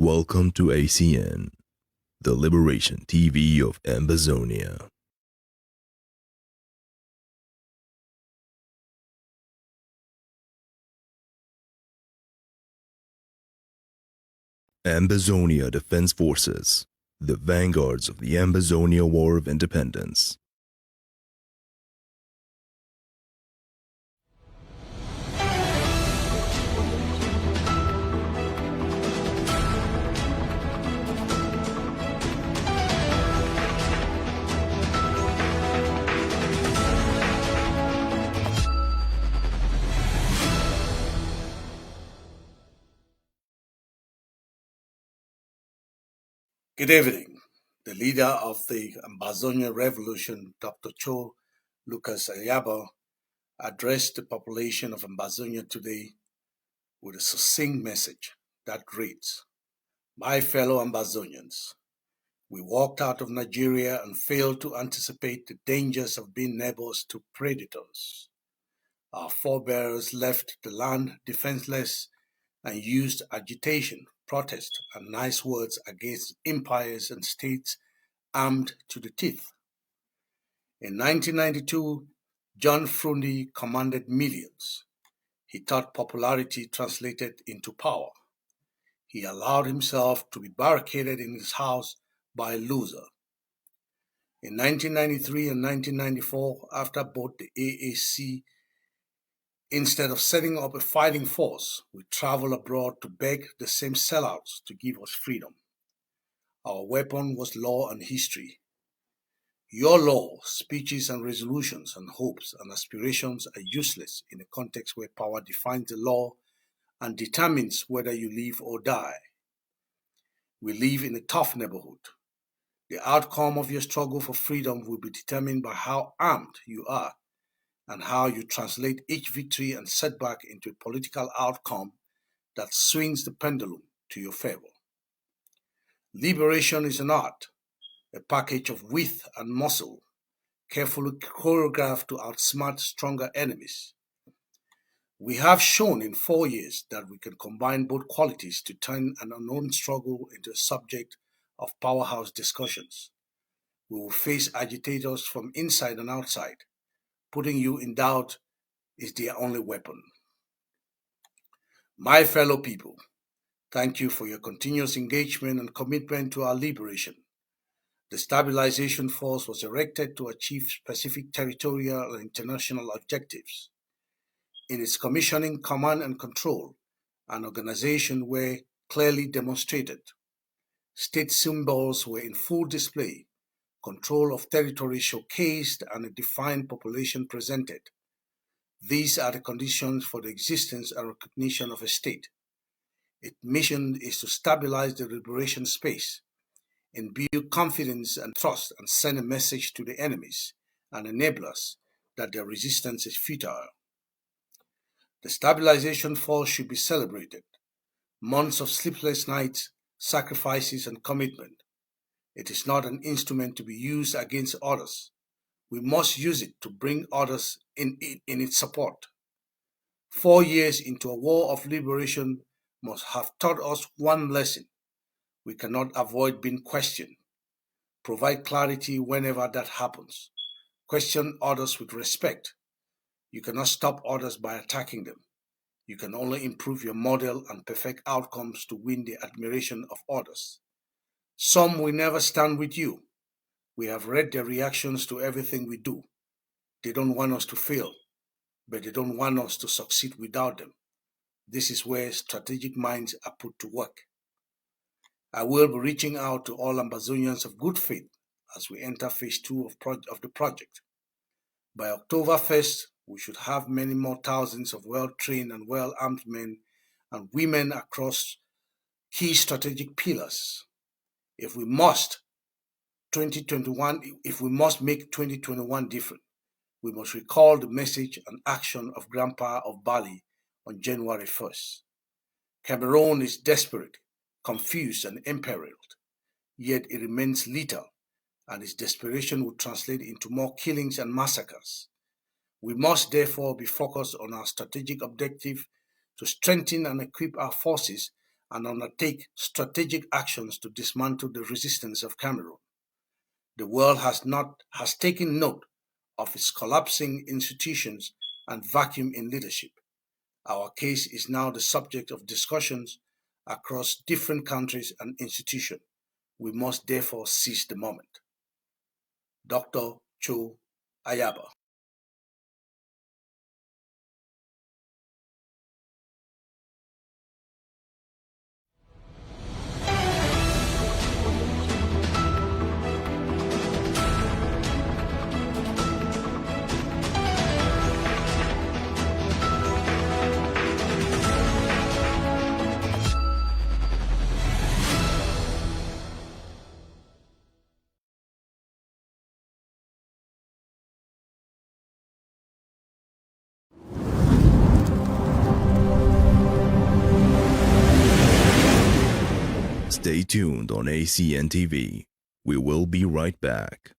Welcome to ACN, the Liberation TV of Ambazonia. Ambazonia Defense Forces, the vanguards of the Ambazonia War of Independence. Good evening. The leader of the Ambazonian Revolution, Dr. Cho Lucas Ayaba, addressed the population of Ambazonia today with a succinct message that reads, "My fellow Ambazonians, we walked out of Nigeria and failed to anticipate the dangers of being neighbors to predators. Our forebears left the land defenseless and used agitation, protest, and nice words against empires and states armed to the teeth. In 1992, John Frundi commanded millions. He thought popularity translated into power. He allowed himself to be barricaded in his house by a loser. In 1993 and 1994, after both the AAC, instead of setting up a fighting force, we traveled abroad to beg the same sellouts to give us freedom. Our weapon was law and history. Your law, speeches and resolutions and hopes and aspirations are useless in a context where power defines the law and determines whether you live or die. We live in a tough neighborhood. The outcome of your struggle for freedom will be determined by how armed you are and how you translate each victory and setback into a political outcome that swings the pendulum to your favor. Liberation is an art, a package of wit and muscle, carefully choreographed to outsmart stronger enemies. We have shown in 4 years that we can combine both qualities to turn an unknown struggle into a subject of powerhouse discussions. We will face agitators from inside and outside. Putting you in doubt is their only weapon. My fellow people, thank you for your continuous engagement and commitment to our liberation. The Stabilization Force was erected to achieve specific territorial and international objectives. In its commissioning, command and control, and organization were clearly demonstrated. State symbols were in full display, control of territory showcased, and a defined population presented. These are the conditions for the existence and recognition of a state. Its mission is to stabilize the liberation space, imbue confidence and trust, and send a message to the enemies and enablers that their resistance is futile. The Stabilization Force should be celebrated. Months of sleepless nights, sacrifices, and commitment. It is not an instrument to be used against others. We must use it to bring others in its support. 4 years into a war of liberation must have taught us one lesson. We cannot avoid being questioned. Provide clarity whenever that happens. Question others with respect. You cannot stop others by attacking them. You can only improve your model and perfect outcomes to win the admiration of others. Some will never stand with you. We have read their reactions to everything we do. They don't want us to fail, but they don't want us to succeed without them. This is where strategic minds are put to work. I will be reaching out to all Ambazonians of good faith as we enter phase 2 of the project. By October 1st, we should have many more thousands of well-trained and well-armed men and women across key strategic pillars. If we must make 2021 different, we must recall the message and action of Grandpa of Bali on January 1st. Cameroon is desperate, confused, and imperiled, yet it remains lethal, and its desperation will translate into more killings and massacres. We must therefore be focused on our strategic objective to strengthen and equip our forces and undertake strategic actions to dismantle the resistance of Cameroon. The world has taken note of its collapsing institutions and vacuum in leadership. Our case is now the subject of discussions across different countries and institutions. We must therefore seize the moment. Dr. Cho Ayaba. Stay tuned on ACN TV. We will be right back.